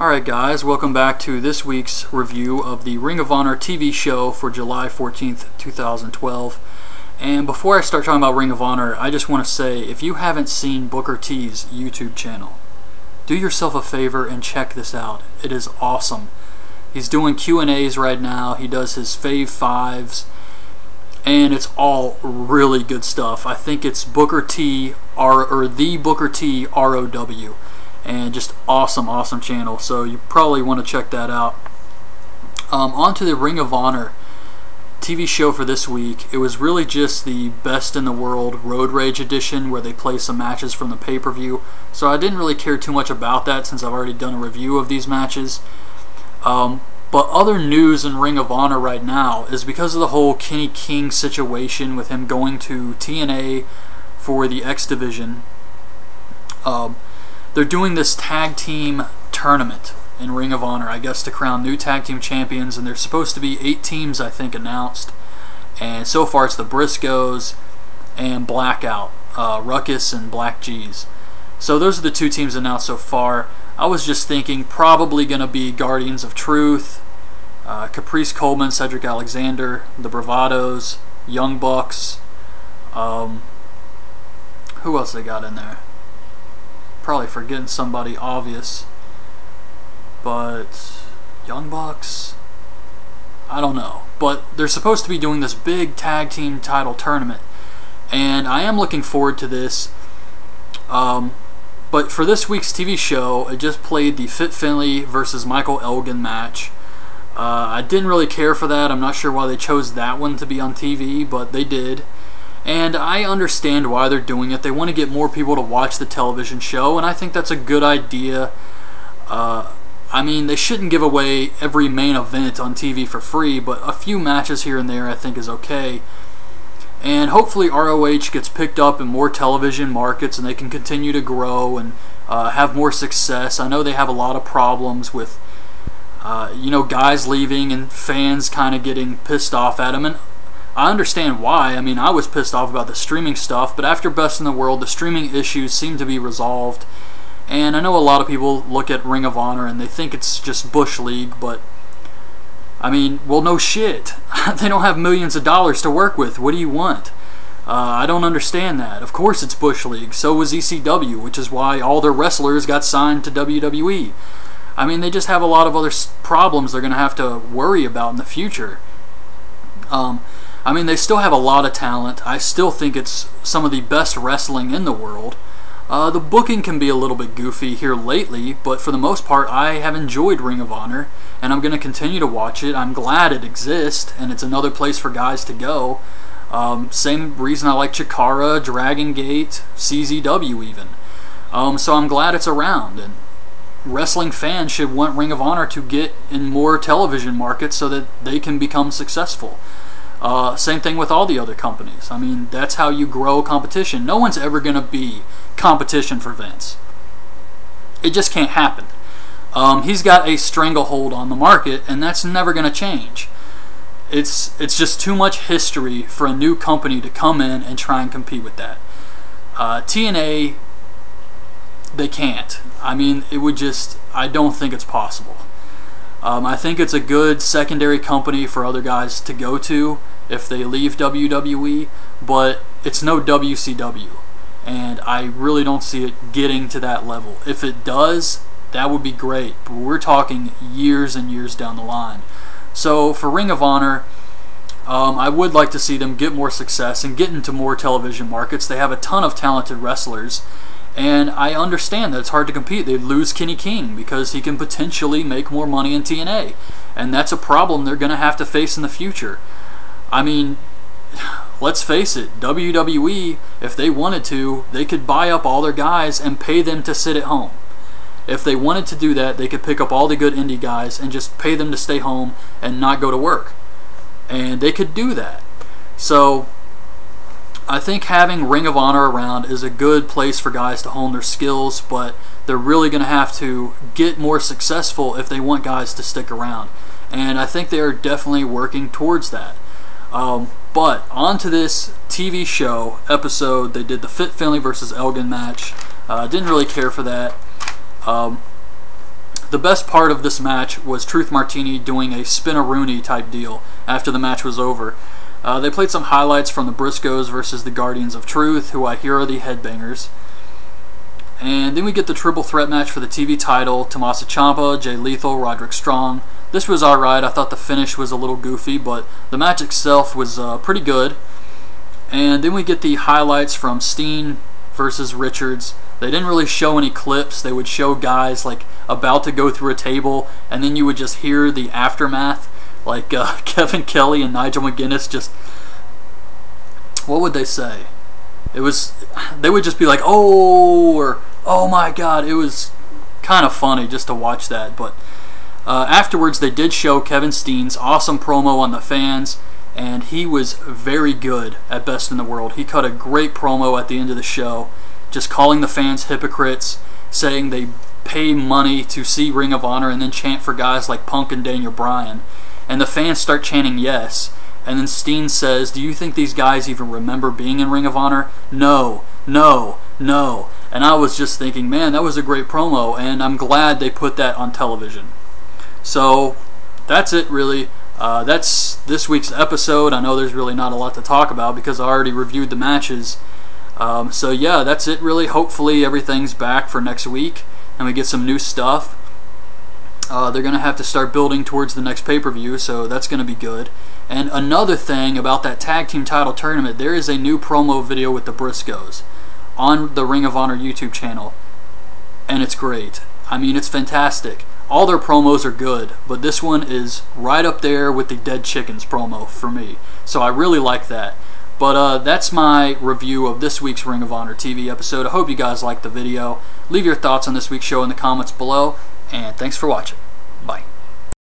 Alright guys, welcome back to this week's review of the Ring of Honor TV show for July 14th, 2012. And before I start talking about Ring of Honor, I just want to say, if you haven't seen Booker T's YouTube channel, do yourself a favor and check this out. It is awesome. He's doing Q&As right now. He does his Fave 5s, and it's all really good stuff. I think it's Booker T, the Booker T ROW. And just awesome channel, so you probably want to check that out. On to the Ring of Honor TV show for this week. It was really just the Best in the World Road Rage edition, where they play some matches from the pay-per-view, so I didn't really care too much about that since I've already done a review of these matches. But other news in Ring of Honor right now is because of the whole Kenny King situation with him going to TNA for the X Division. They're doing this tag team tournament in Ring of Honor, I guess, to crown new tag team champions, and there's supposed to be 8 teams, I think, announced. And so far it's the Briscoes and Blackout, Ruckus and Black G's. So those are the 2 teams announced so far. I was just thinking probably going to be Guardians of Truth, Caprice Coleman, Cedric Alexander, the Bravados, Young Bucks. Who else they got in there? Probably forgetting somebody obvious, but Young Bucks, I don't know. But they're supposed to be doing this big tag team title tournament, and I am looking forward to this. But for this week's TV show, it just played the Fit Finlay versus Michael Elgin match. I didn't really care for that. I'm not sure why they chose that one to be on TV, but they did. And I understand why they're doing it. They want to get more people to watch the television show, and I think that's a good idea. I mean, they shouldn't give away every main event on TV for free, but a few matches here and there I think is okay. And hopefully ROH gets picked up in more television markets and they can continue to grow and have more success. I know they have a lot of problems with guys leaving and fans kind of getting pissed off at them, and I understand why. I mean, I was pissed off about the streaming stuff, but after Best in the World, the streaming issues seem to be resolved. And I know a lot of people look at Ring of Honor and they think it's just Bush League, but I mean, well, no shit. They don't have millions of dollars to work with. What do you want? I don't understand that. Of course it's Bush League. So was ECW, which is why all their wrestlers got signed to WWE. I mean, they just have a lot of other problems they're going to have to worry about in the future. I mean, they still have a lot of talent. I still think it's some of the best wrestling in the world. The booking can be a little bit goofy here lately, but for the most part, I have enjoyed Ring of Honor, and I'm going to continue to watch it. I'm glad it exists, and it's another place for guys to go. Same reason I like Chikara, Dragon Gate, CZW even. So I'm glad it's around, and wrestling fans should want Ring of Honor to get in more television markets so that they can become successful. Same thing with all the other companies. I mean, that's how you grow competition. No one's ever going to be competition for Vince. It just can't happen. He's got a stranglehold on the market, and that's never going to change. It's just too much history for a new company to come in and try and compete with that. TNA, they can't. I mean, it would just, I don't think it's possible. I think it's a good secondary company for other guys to go to if they leave WWE, but it's no WCW, and I really don't see it getting to that level. If it does, that would be great, but we're talking years and years down the line. So for Ring of Honor, I would like to see them get more success and get into more television markets. They have a ton of talented wrestlers, and I understand that it's hard to compete. They lose Kenny King because he can potentially make more money in TNA, and that's a problem they're going to have to face in the future. I mean, let's face it, WWE, if they wanted to, they could buy up all their guys and pay them to sit at home. If they wanted to do that, they could pick up all the good indie guys and just pay them to stay home and not go to work. And they could do that. So I think having Ring of Honor around is a good place for guys to hone their skills, but they're really going to have to get more successful if they want guys to stick around. And I think they are definitely working towards that. But on to this TV show episode, they did the Fit Finlay versus Elgin match. Didn't really care for that. the best part of this match was Truth Martini doing a spin-a-rooney type deal after the match was over. They played some highlights from the Briscoes versus the Guardians of Truth, who I hear are the Headbangers. And then we get the triple threat match for the TV title, Tommaso Ciampa, Jay Lethal, Roderick Strong. This was alright. I thought the finish was a little goofy, but the match itself was pretty good. And then we get the highlights from Steen versus Richards. They didn't really show any clips. They would show guys like about to go through a table, and then you would just hear the aftermath, like Kevin Kelly and Nigel McGuinness just, what would they say? They would just be like, oh, or oh my god. It was kind of funny just to watch that. But afterwards they did show Kevin Steen's awesome promo on the fans, and he was very good at Best in the World. He cut a great promo at the end of the show, just calling the fans hypocrites, saying they pay money to see Ring of Honor and then chant for guys like Punk and Daniel Bryan. And the fans start chanting yes. And then Steen says, do you think these guys even remember being in Ring of Honor? No, no, no. And I was just thinking, man, that was a great promo, and I'm glad they put that on television. So that's it, really. That's this week's episode. I know there's really not a lot to talk about because I already reviewed the matches. So yeah, that's it, really. Hopefully everything's back for next week and we get some new stuff. They're going to have to start building towards the next pay-per-view, so that's going to be good. And another thing about that tag team title tournament, there is a new promo video with the Briscoes on the Ring of Honor YouTube channel, and it's great. I mean, it's fantastic. All their promos are good, but this one is right up there with the Dead Chickens promo for me, so I really like that. But that's my review of this week's Ring of Honor TV episode. I hope you guys liked the video. Leave your thoughts on this week's show in the comments below, and thanks for watching. Bye.